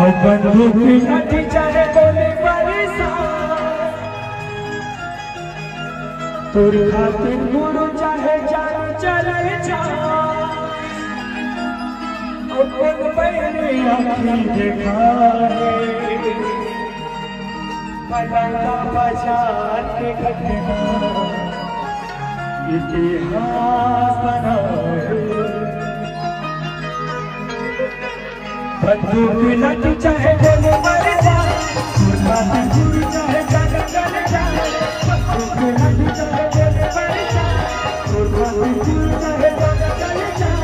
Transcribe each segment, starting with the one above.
और बंदूक लाठी चाहे गोली बरसात, तोर खातिर गुरु चाहे जान चले जा। अपन बहने आँखी देखा है पलंगा बाजार के घटना, इतिहास बना बंदूक लाठी चाहे गोली बरसात, तोर खातिर गुरु चाहे जान चले जा। बंदूक लाठी चाहे गोली बरसात, तोर खातिर गुरु चाहे जान चले जा।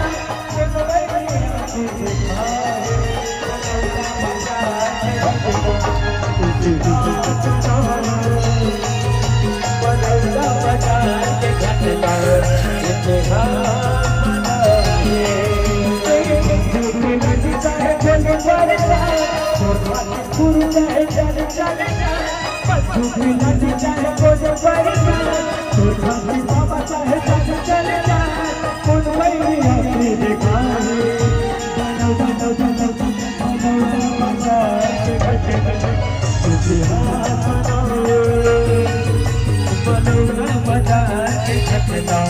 बदौला बाजार के घटना गुरु चाहे चले चले जा। बंदूक लाठी चाहे गोली बरसात, तोर खातिर बाबा चाहे जान चले जा। कौन बहने आँखी देखा है बदौला बाजार के घटना, इतिहास बदौला बाजार के घटना।